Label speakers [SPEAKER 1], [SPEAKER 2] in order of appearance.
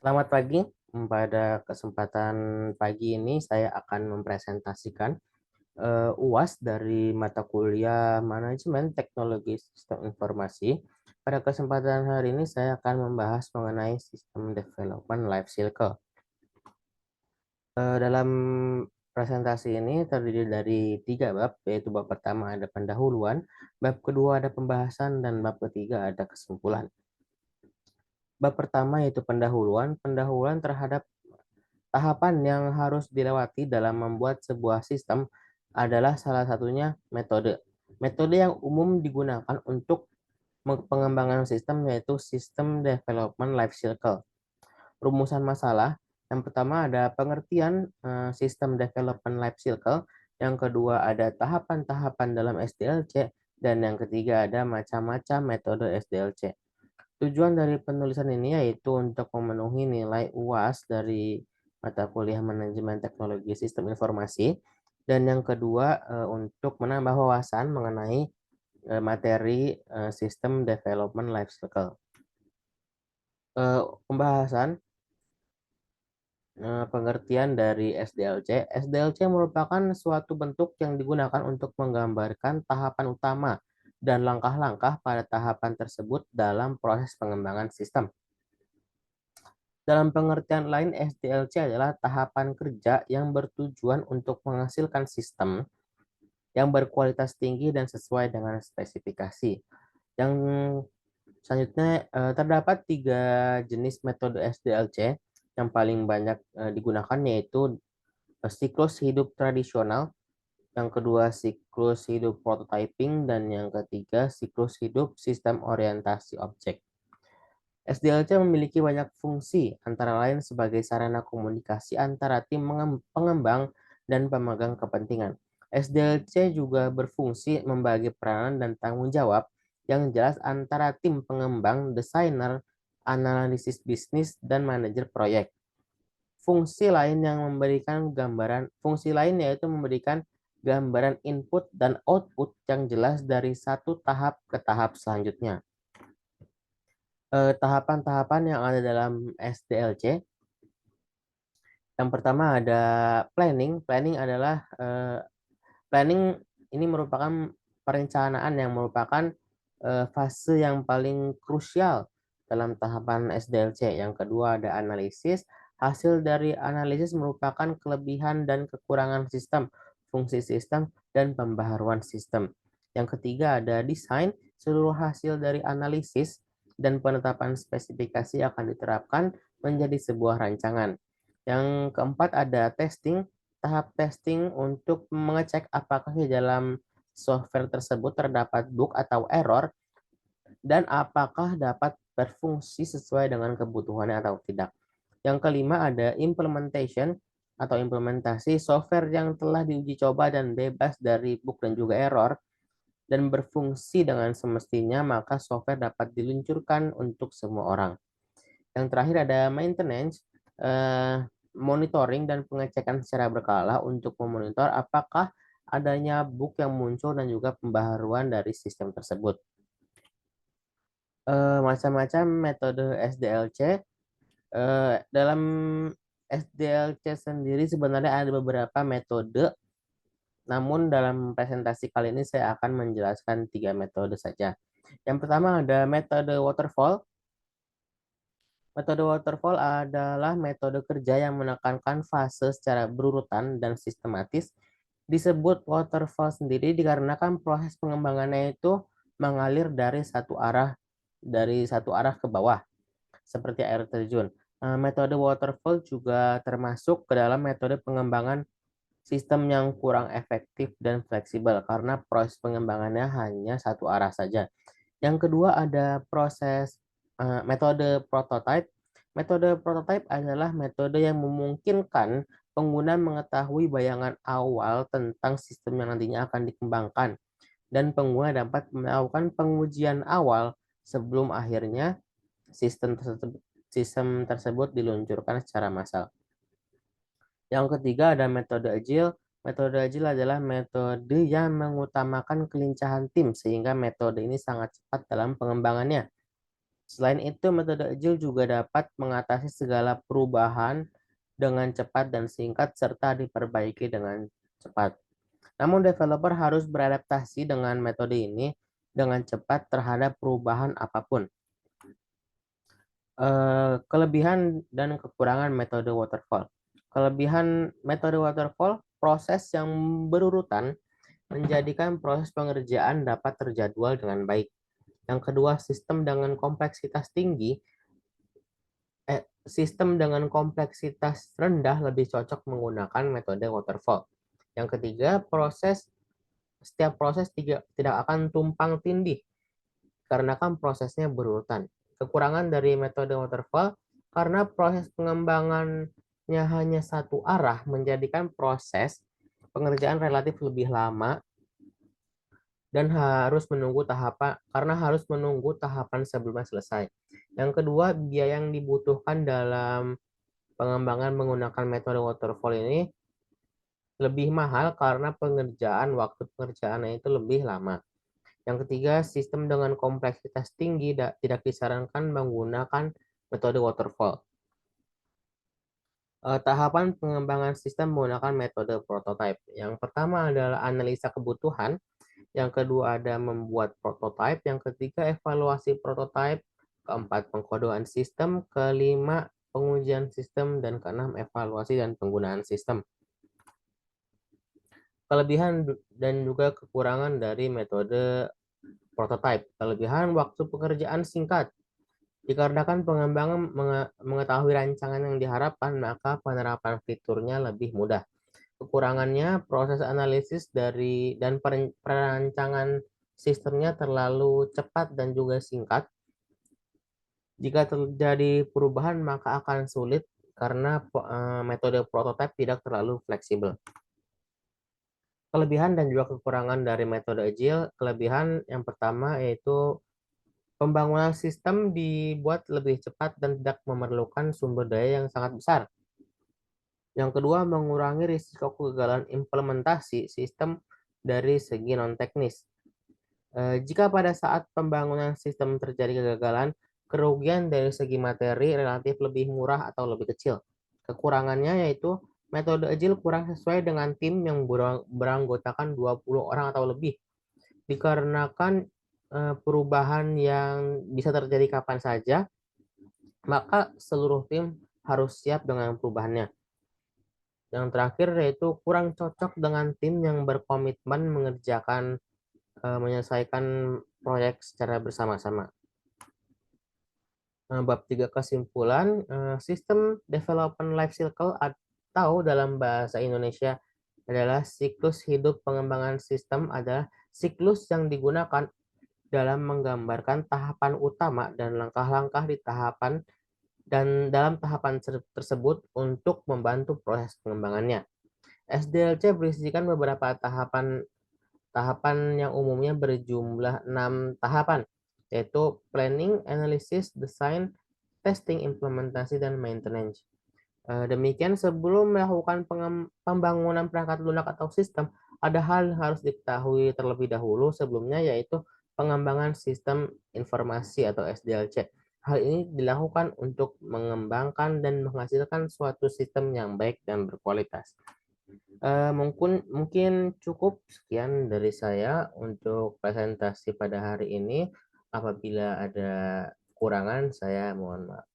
[SPEAKER 1] Selamat pagi. Pada kesempatan pagi ini saya akan mempresentasikan UAS dari mata kuliah Manajemen Teknologi Sistem Informasi. Pada kesempatan hari ini saya akan membahas mengenai sistem development life cycle. Dalam presentasi ini terdiri dari 3 bab, yaitu bab pertama ada pendahuluan, bab kedua ada pembahasan, dan bab ketiga ada kesimpulan. Bab pertama yaitu pendahuluan, pendahuluan terhadap tahapan yang harus dilewati dalam membuat sebuah sistem adalah salah satunya metode. Metode yang umum digunakan untuk pengembangan sistem yaitu sistem development life cycle. Rumusan masalah, yang pertama ada pengertian sistem development life cycle, yang kedua ada tahapan-tahapan dalam SDLC, dan yang ketiga ada macam-macam metode SDLC. Tujuan dari penulisan ini yaitu untuk memenuhi nilai UAS dari mata kuliah Manajemen Teknologi Sistem Informasi, dan yang kedua untuk menambah wawasan mengenai materi sistem development life cycle. Pembahasan pengertian dari SDLC. SDLC merupakan suatu bentuk yang digunakan untuk menggambarkan tahapan utama dan langkah-langkah pada tahapan tersebut dalam proses pengembangan sistem. Dalam pengertian lain, SDLC adalah tahapan kerja yang bertujuan untuk menghasilkan sistem yang berkualitas tinggi dan sesuai dengan spesifikasi. Yang selanjutnya terdapat 3 jenis metode SDLC yang paling banyak digunakan, yaitu siklus hidup tradisional, yang kedua siklus hidup prototyping, dan yang ketiga siklus hidup sistem orientasi objek. SDLC memiliki banyak fungsi, antara lain sebagai sarana komunikasi antara tim pengembang dan pemegang kepentingan. SDLC juga berfungsi membagi peranan dan tanggung jawab yang jelas antara tim pengembang, desainer, analisis bisnis, dan manajer proyek. Fungsi lain yaitu memberikan gambaran input dan output yang jelas dari satu tahap ke tahap selanjutnya. Tahapan-tahapan yang ada dalam SDLC. Yang pertama ada planning. Planning ini merupakan perencanaan yang merupakan fase yang paling krusial dalam tahapan SDLC. Yang kedua ada analisis. Hasil dari analisis merupakan kelebihan dan kekurangan sistem, fungsi sistem, dan pembaharuan sistem. Yang ketiga ada desain. Seluruh hasil dari analisis dan penetapan spesifikasi akan diterapkan menjadi sebuah rancangan. Yang keempat ada testing. Tahap testing untuk mengecek apakah di dalam software tersebut terdapat bug atau error dan apakah dapat berfungsi sesuai dengan kebutuhannya atau tidak. Yang kelima ada implementation atau implementasi software yang telah diuji coba dan bebas dari bug dan juga error dan berfungsi dengan semestinya, maka software dapat diluncurkan untuk semua orang. Yang terakhir ada maintenance, monitoring dan pengecekan secara berkala untuk memonitor apakah adanya bug yang muncul dan juga pembaharuan dari sistem tersebut. Macam-macam metode SDLC. Dalam SDLC sendiri sebenarnya ada beberapa metode, namun dalam presentasi kali ini saya akan menjelaskan 3 metode saja. Yang pertama ada metode waterfall. Metode waterfall adalah metode kerja yang menekankan fase secara berurutan dan sistematis. Disebut waterfall sendiri dikarenakan proses pengembangannya itu mengalir dari satu arah ke bawah, seperti air terjun. Metode waterfall juga termasuk ke dalam metode pengembangan sistem yang kurang efektif dan fleksibel karena proses pengembangannya hanya satu arah saja. Yang kedua ada metode prototype. Metode prototype adalah metode yang memungkinkan pengguna mengetahui bayangan awal tentang sistem yang nantinya akan dikembangkan, dan pengguna dapat melakukan pengujian awal sebelum akhirnya sistem tersebut diluncurkan secara massal. Yang ketiga ada metode agile. Metode agile adalah metode yang mengutamakan kelincahan tim sehingga metode ini sangat cepat dalam pengembangannya. Selain itu, metode Agile juga dapat mengatasi segala perubahan dengan cepat dan singkat serta diperbaiki dengan cepat. Namun developer harus beradaptasi dengan metode ini dengan cepat terhadap perubahan apapun. Kelebihan dan kekurangan metode waterfall. Kelebihan metode waterfall, proses yang berurutan menjadikan proses pengerjaan dapat terjadwal dengan baik. Yang kedua, sistem dengan kompleksitas rendah lebih cocok menggunakan metode waterfall. Yang ketiga, setiap proses tidak akan tumpang tindih karena kan prosesnya berurutan. Kekurangan dari metode waterfall karena proses pengembangannya hanya satu arah menjadikan proses pengerjaan relatif lebih lama dan harus menunggu tahapan sebelumnya selesai. Yang kedua, biaya yang dibutuhkan dalam pengembangan menggunakan metode waterfall ini lebih mahal karena waktu pengerjaannya itu lebih lama. Yang ketiga, sistem dengan kompleksitas tinggi tidak disarankan menggunakan metode waterfall. Tahapan pengembangan sistem menggunakan metode prototype. Yang pertama adalah analisa kebutuhan, yang kedua ada membuat prototype, yang ketiga evaluasi prototype, keempat pengkodean sistem, kelima pengujian sistem, dan keenam evaluasi dan penggunaan sistem. Kelebihan dan juga kekurangan dari metode prototype. Kelebihan, waktu pekerjaan singkat. Dikarenakan pengembangan mengetahui rancangan yang diharapkan, maka penerapan fiturnya lebih mudah. Kekurangannya, proses analisis dan perancangan sistemnya terlalu cepat dan juga singkat. Jika terjadi perubahan, maka akan sulit karena metode prototype tidak terlalu fleksibel. Kelebihan dan juga kekurangan dari metode Agile. Kelebihan yang pertama yaitu pembangunan sistem dibuat lebih cepat dan tidak memerlukan sumber daya yang sangat besar. Yang kedua, mengurangi risiko kegagalan implementasi sistem dari segi non-teknis. Jika pada saat pembangunan sistem terjadi kegagalan, kerugian dari segi materi relatif lebih murah atau lebih kecil. Kekurangannya yaitu metode Agile kurang sesuai dengan tim yang beranggotakan 20 orang atau lebih. Dikarenakan perubahan yang bisa terjadi kapan saja, maka seluruh tim harus siap dengan perubahannya. Yang terakhir yaitu kurang cocok dengan tim yang berkomitmen menyelesaikan proyek secara bersama-sama. Bab 3 kesimpulan, sistem development life cycle atau dalam bahasa Indonesia adalah siklus hidup pengembangan sistem adalah siklus yang digunakan dalam menggambarkan tahapan utama dan langkah-langkah dalam tahapan tersebut untuk membantu proses pengembangannya. SDLC berisikan beberapa tahapan yang umumnya berjumlah 6 tahapan, yaitu planning, analysis, design, testing, implementasi, dan maintenance. Demikian sebelum melakukan pembangunan perangkat lunak atau sistem, ada hal yang harus diketahui terlebih dahulu sebelumnya, yaitu pengembangan sistem informasi atau SDLC. Hal ini dilakukan untuk mengembangkan dan menghasilkan suatu sistem yang baik dan berkualitas. Mungkin cukup sekian dari saya untuk presentasi pada hari ini. Apabila ada kekurangan, saya mohon maaf.